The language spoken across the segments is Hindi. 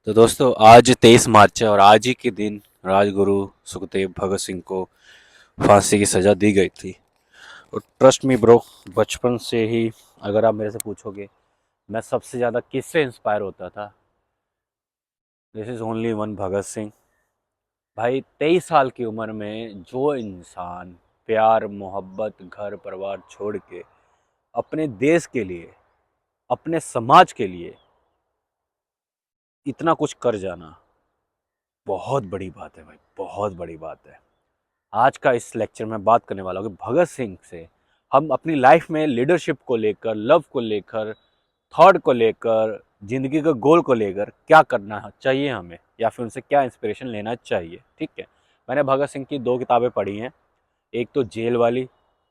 तो दोस्तों आज 23 मार्च है और आज ही के दिन राजगुरु सुखदेव भगत सिंह को फांसी की सज़ा दी गई थी। और ट्रस्ट मी ब्रो, बचपन से ही अगर आप मेरे से पूछोगे मैं सबसे ज़्यादा किससे इंस्पायर होता था, this is only one Bhagat Singh. भाई 23 साल की उम्र में जो इंसान प्यार मोहब्बत घर परिवार छोड़ के अपने देश के लिए अपने समाज के लिए इतना कुछ कर जाना बहुत बड़ी बात है भाई, बहुत बड़ी बात है। आज का इस लेक्चर में बात करने वाला हूँ कि भगत सिंह से हम अपनी लाइफ में लीडरशिप को लेकर, लव को लेकर, थॉट को लेकर, ज़िंदगी के गोल को लेकर क्या करना चाहिए हमें, या फिर उनसे क्या इंस्पिरेशन लेना चाहिए। ठीक है, मैंने भगत सिंह की 2 किताबें पढ़ी हैं। एक तो जेल वाली,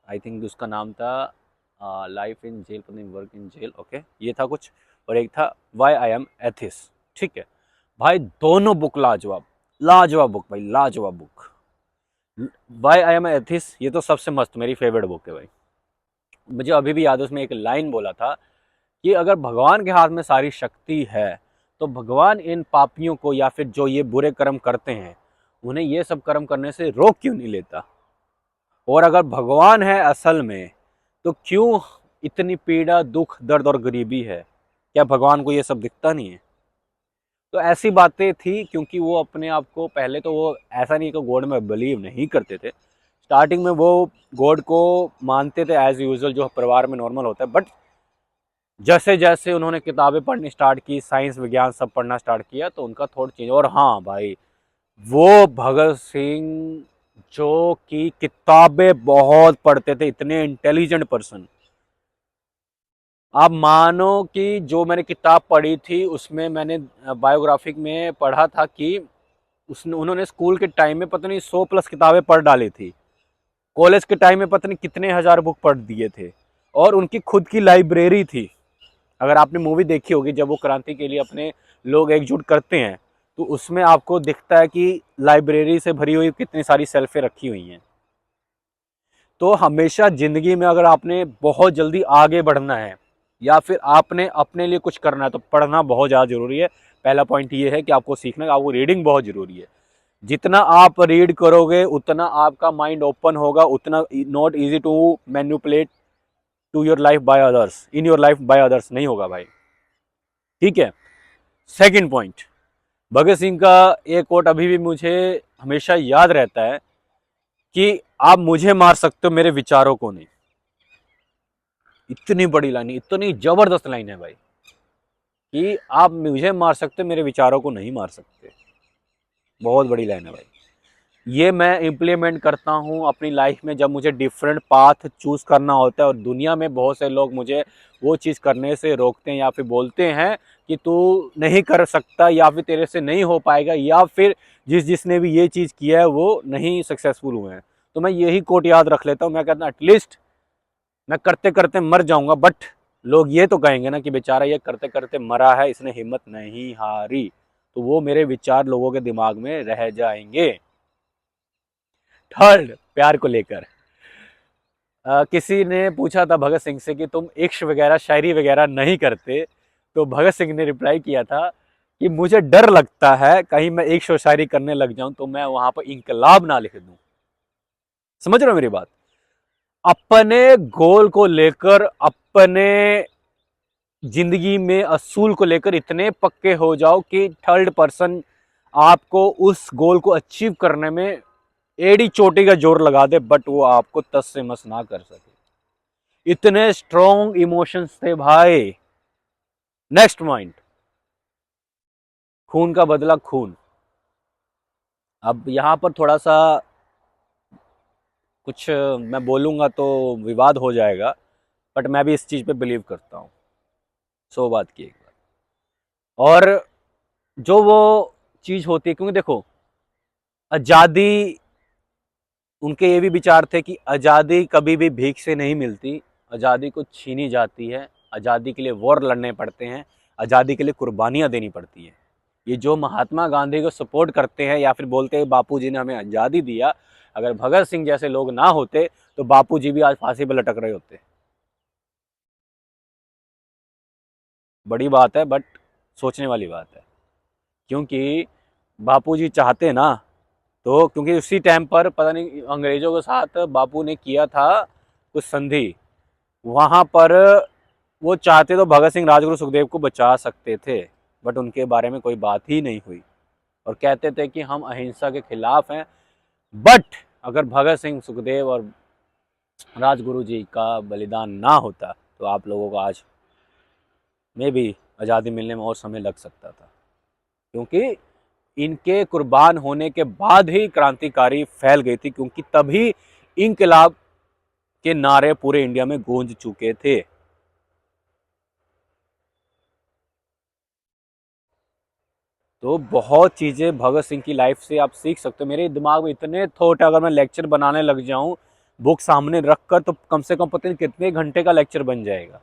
आई थिंक उसका नाम था लाइफ इन जेल, पता नहीं वर्क इन जेल, ओके ये था कुछ। और एक था वाई आई एम एथिस। ठीक है भाई, दोनों बुक लाजवाब, लाजवाब बुक भाई, लाजवाब बुक। वाई आई एम एथिस ये तो सबसे मस्त, मेरी फेवरेट बुक है भाई। मुझे अभी भी याद है, उसमें एक लाइन बोला था कि अगर भगवान के हाथ में सारी शक्ति है तो भगवान इन पापियों को या फिर जो ये बुरे कर्म करते हैं उन्हें ये सब कर्म करने से रोक क्यों नहीं लेता। और अगर भगवान है असल में तो क्यों इतनी पीड़ा दुख दर्द और गरीबी है, क्या भगवान को ये सब दिखता नहीं है। तो ऐसी बातें थी, क्योंकि वो अपने आप को पहले तो वो ऐसा नहीं कि गॉड में बिलीव नहीं करते थे। स्टार्टिंग में वो गॉड को मानते थे एज यूजुअल, जो परिवार में नॉर्मल होता है। बट जैसे जैसे उन्होंने किताबें पढ़नी स्टार्ट की, साइंस विज्ञान सब पढ़ना स्टार्ट किया, तो उनका थॉट चेंज। और हाँ भाई, वो भगत सिंह जो कि किताबें बहुत पढ़ते थे, इतने इंटेलिजेंट पर्सन। आप मानो कि जो मैंने किताब पढ़ी थी उसमें मैंने बायोग्राफिक में पढ़ा था कि उसने उन्होंने स्कूल के टाइम में पता नहीं 100 प्लस किताबें पढ़ डाली थी। कॉलेज के टाइम में पता नहीं कितने हजार बुक पढ़ दिए थे। और उनकी खुद की लाइब्रेरी थी। अगर आपने मूवी देखी होगी, जब वो क्रांति के लिए अपने लोग एकजुट करते हैं, तो उसमें आपको दिखता है कि लाइब्रेरी से भरी हुई कितनी सारी सेल्फें रखी हुई हैं। तो हमेशा ज़िंदगी में अगर आपने बहुत जल्दी आगे बढ़ना है या फिर आपने अपने लिए कुछ करना है तो पढ़ना बहुत ज़्यादा ज़रूरी है। पहला पॉइंट ये है कि आपको सीखना है, आपको रीडिंग बहुत ज़रूरी है। जितना आप रीड करोगे उतना आपका माइंड ओपन होगा, उतना not easy to manipulate to your life by others, in your life by others नहीं होगा भाई। ठीक है, सेकंड पॉइंट, भगत सिंह का एक कोट अभी भी मुझे हमेशा याद रहता है कि आप मुझे मार सकते हो, मेरे विचारों को नहीं। इतनी बड़ी लाइन, इतनी जबरदस्त लाइन है भाई कि आप मुझे मार सकते हो, मेरे विचारों को नहीं मार सकते। बहुत बड़ी लाइन है भाई। ये मैं इम्प्लीमेंट करता हूँ अपनी लाइफ में, जब मुझे डिफरेंट पाथ चूज़ करना होता है और दुनिया में बहुत से लोग मुझे वो चीज़ करने से रोकते हैं या फिर बोलते हैं कि तू नहीं कर सकता या फिर तेरे से नहीं हो पाएगा, या फिर जिसने भी ये चीज़ किया है वो नहीं सक्सेसफुल हुए हैं। तो मैं यही कोट याद रख लेता हूँ। मैं कहता हूँ एटलीस्ट मैं करते करते मर जाऊंगा, बट लोग ये तो कहेंगे ना कि बेचारा ये करते करते मरा है, इसने हिम्मत नहीं हारी। तो वो मेरे विचार लोगों के दिमाग में रह जाएंगे। थर्ड, प्यार को लेकर किसी ने पूछा था भगत सिंह से कि तुम इश्क वगैरह शायरी वगैरह नहीं करते। तो भगत सिंह ने रिप्लाई किया था कि मुझे डर लगता है कहीं मैं इश्क और शायरी करने लग जाऊं तो मैं वहां पर इंकलाब ना लिख दूं। समझ रहे हो मेरी बात। अपने गोल को लेकर, अपने जिंदगी में असूल को लेकर इतने पक्के हो जाओ कि थर्ड पर्सन आपको उस गोल को अचीव करने में एड़ी चोटी का जोर लगा दे, बट वो आपको तस से मस ना कर सके। इतने स्ट्रॉन्ग इमोशंस थे भाई। नेक्स्ट पॉइंट, खून का बदला खून। अब यहां पर थोड़ा सा कुछ मैं बोलूंगा तो विवाद हो जाएगा, बट मैं भी इस चीज पे बिलीव करता हूँ। 100 बात की एक बात। और जो वो चीज होती है, क्योंकि देखो आजादी, उनके ये भी विचार थे कि आज़ादी कभी भी भीख से नहीं मिलती, आज़ादी को छीनी जाती है, आज़ादी के लिए वॉर लड़ने पड़ते हैं, आज़ादी के लिए कुर्बानियाँ देनी पड़ती हैं। ये जो महात्मा गांधी को सपोर्ट करते हैं या फिर बोलते हैं बापू जी ने हमें आज़ादी दिया, अगर भगत सिंह जैसे लोग ना होते तो बापू जी भी आज फांसी पर लटक रहे होते। बड़ी बात है, बट सोचने वाली बात है। क्योंकि बापूजी चाहते ना, तो क्योंकि उसी टाइम पर पता नहीं अंग्रेजों के साथ बापू ने किया था कुछ संधि, वहाँ पर वो चाहते तो भगत सिंह राजगुरु सुखदेव को बचा सकते थे, बट उनके बारे में कोई बात ही नहीं हुई और कहते थे कि हम अहिंसा के खिलाफ हैं। बट अगर भगत सिंह सुखदेव और राजगुरु जी का बलिदान ना होता तो आप लोगों को आज में भी आज़ादी मिलने में और समय लग सकता था, क्योंकि इनके कुर्बान होने के बाद ही क्रांतिकारी फैल गई थी, क्योंकि तभी इनकलाब के नारे पूरे इंडिया में गूंज चुके थे। तो बहुत चीज़ें भगत सिंह की लाइफ से आप सीख सकते हो। मेरे दिमाग में इतने थॉट है, अगर मैं लेक्चर बनाने लग जाऊं बुक सामने रखकर तो कम से कम पता नहीं कितने घंटे का लेक्चर बन जाएगा।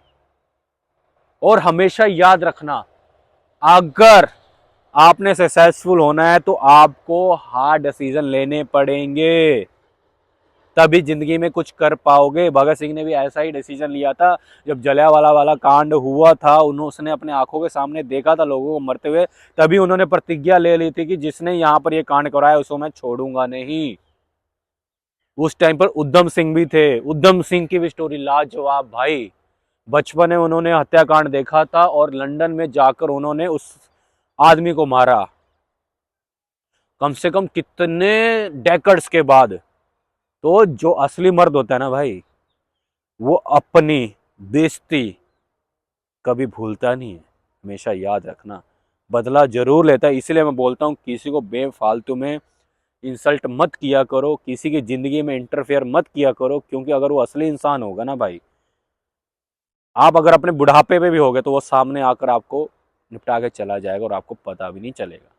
और हमेशा याद रखना, अगर आपने सक्सेसफुल होना है तो आपको हार्ड डिसीजन लेने पड़ेंगे, तभी जिंदगी में कुछ कर पाओगे। भगत सिंह ने भी ऐसा ही डिसीजन लिया था। जब जलियांवाला वाला कांड हुआ था, उन्होंने अपने आंखों के सामने देखा था लोगों को मरते हुए, तभी उन्होंने प्रतिज्ञा ले ली थी कि जिसने यहाँ पर ये कांड कराया उसको मैं छोड़ूंगा नहीं। उस टाइम पर उधम सिंह भी थे। उधम सिंह की भी स्टोरी लाजवाब भाई। बचपन में उन्होंने हत्याकांड देखा था और लंदन में जाकर उन्होंने उस आदमी को मारा, कम से कम कितने डेकड्स के बाद। तो जो असली मर्द होता है ना भाई, वो अपनी बेइज्जती कभी भूलता नहीं है। हमेशा याद रखना, बदला जरूर लेता है। इसलिए मैं बोलता हूँ किसी को बेफालतू में इंसल्ट मत किया करो, किसी की जिंदगी में इंटरफेयर मत किया करो, क्योंकि अगर वो असली इंसान होगा ना भाई, आप अगर अपने बुढ़ापे में भी होगे तो वो सामने आकर आपको निपटा के चला जाएगा और आपको पता भी नहीं चलेगा।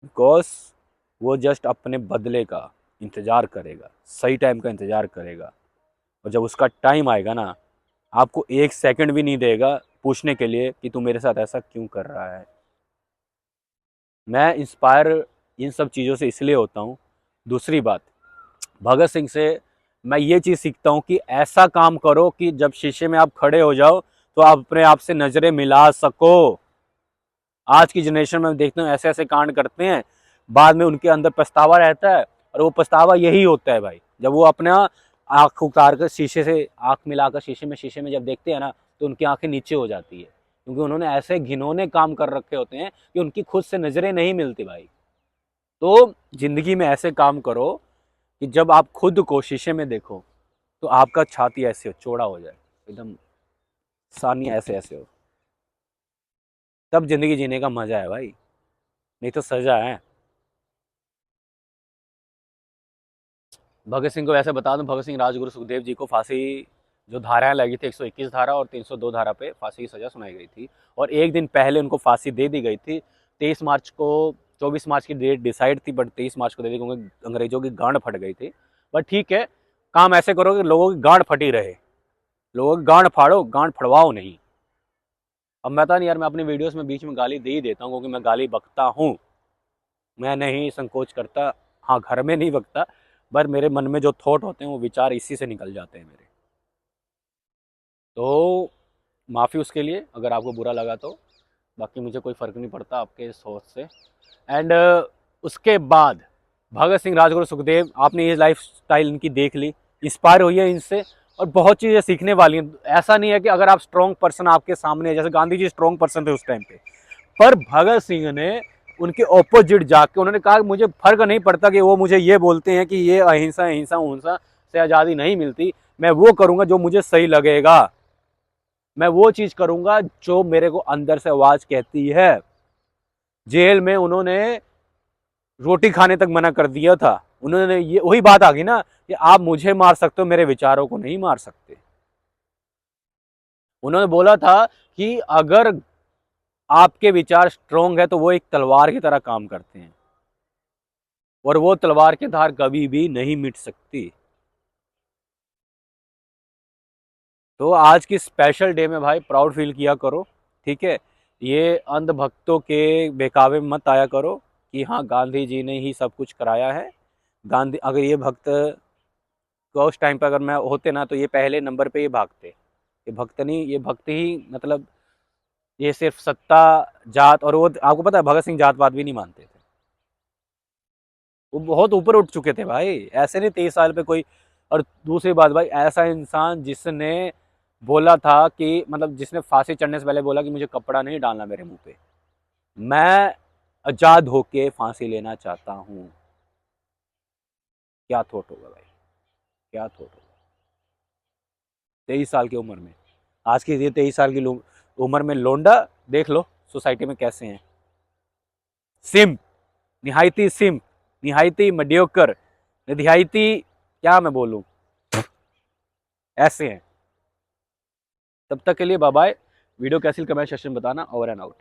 बिकॉज वो जस्ट अपने बदले का इंतजार करेगा, सही टाइम का इंतजार करेगा। और जब उसका टाइम आएगा ना, आपको एक सेकंड भी नहीं देगा पूछने के लिए कि तू मेरे साथ ऐसा क्यों कर रहा है। मैं इंस्पायर इन सब चीज़ों से इसलिए होता हूँ। दूसरी बात, भगत सिंह से मैं ये चीज़ सीखता हूँ कि ऐसा काम करो कि जब शीशे में आप खड़े हो जाओ तो आप अपने आप से नज़रें मिला सको। आज की जनरेशन में देखते हैं ऐसे ऐसे कांड करते हैं, बाद में उनके अंदर पछतावा रहता है, और वो पछतावा यही होता है भाई, जब वो अपना आँख उतार कर शीशे से आँख मिलाकर शीशे में जब देखते हैं ना, तो उनकी आंखें नीचे हो जाती है, क्योंकि उन्होंने ऐसे घिनौने काम कर रखे होते हैं कि उनकी खुद से नज़रें नहीं मिलती भाई। तो जिंदगी में ऐसे काम करो कि जब आप खुद को शीशे में देखो तो आपका छाती ऐसे हो चौड़ा हो जाए, एकदम सानिया ऐसे ऐसे हो, तब जिंदगी जीने का मजा है भाई, नहीं तो सजा है। भगत सिंह को वैसे बता दूं, भगत सिंह राजगुरु सुखदेव जी को फांसी जो धाराएं लगी थी, 121 धारा और 302 धारा पे फांसी की सजा सुनाई गई थी, और एक दिन पहले उनको फांसी दे दी गई थी। 23 मार्च को, 24 मार्च की डेट डिसाइड थी, बट 23 मार्च को दे दी क्योंकि अंग्रेजों की गांड फट गई थी। बट ठीक है, काम ऐसे करो कि लोगों की गांड फटी रहे, लोगों की गांड फाड़ो, गांड फड़वाओ नहीं। अब मैं नहीं यार, मैं अपनी वीडियोस में बीच में गाली दे ही देता हूँ, क्योंकि मैं गाली बकता हूँ, मैं नहीं संकोच करता। हाँ, घर में नहीं बकता, पर मेरे मन में जो थॉट होते हैं वो विचार इसी से निकल जाते हैं मेरे। तो माफ़ी उसके लिए अगर आपको बुरा लगा तो, बाकी मुझे कोई फ़र्क नहीं पड़ता आपके सोच से। एंड उसके बाद भगत सिंह राजगुरु सुखदेव, आपने ये लाइफ स्टाइल इनकी देख ली, इंस्पायर हुई है इनसे, और बहुत चीज़ें सीखने वाली हैं। ऐसा नहीं है कि अगर आप स्ट्रॉन्ग पर्सन आपके सामने है, जैसे गांधी जी स्ट्रॉन्ग पर्सन थे उस टाइम पे, पर भगत सिंह ने उनके ऑपोजिट जाके उन्होंने कहा कि मुझे फर्क नहीं पड़ता कि वो मुझे ये बोलते हैं कि ये अहिंसा हिंसा उहिंसा से आज़ादी नहीं मिलती, मैं वो करूँगा जो मुझे सही लगेगा, मैं वो चीज़ करूँगा जो मेरे को अंदर से आवाज़ कहती है। जेल में उन्होंने रोटी खाने तक मना कर दिया था। उन्होंने, ये वही बात आ गई ना कि आप मुझे मार सकते हो, मेरे विचारों को नहीं मार सकते। उन्होंने बोला था कि अगर आपके विचार स्ट्रोंग है तो वो एक तलवार की तरह काम करते हैं, और वो तलवार की धार कभी भी नहीं मिट सकती। तो आज की स्पेशल डे में भाई प्राउड फील किया करो, ठीक है। ये अंधभक्तों के बहकावे में मत आया करो कि हाँ गांधी जी ने ही सब कुछ कराया है। गांधी, अगर ये भक्त को उस टाइम पर अगर मैं होते ना, तो ये पहले नंबर पे ये भागते। ये भक्त नहीं, ये भक्त ही मतलब ये सिर्फ सत्ता, जात, और वो आपको पता है भगत सिंह जात पात भी नहीं मानते थे। वो बहुत ऊपर उठ चुके थे भाई, ऐसे नहीं 23 साल पे कोई। और दूसरी बात भाई, ऐसा इंसान जिसने बोला था कि मतलब जिसने फांसी चढ़ने से पहले बोला कि मुझे कपड़ा नहीं डालना मेरे मुंह पे, मैं आजाद होके फांसी लेना चाहता हूं। क्या थॉट होगा भाई, क्या थॉट होगा 23 साल की उम्र में। आज की ये 23 साल की उम्र में लोंडा देख लो सोसाइटी में कैसे हैं। सिम, निहायती सिम, निहायती मडियोकर, निहायती, क्या मैं बोलूं, ऐसे हैं। तब तक के लिए बाय बाय। वीडियो कैसी कमेंट सेक्शन बताना। Over and out.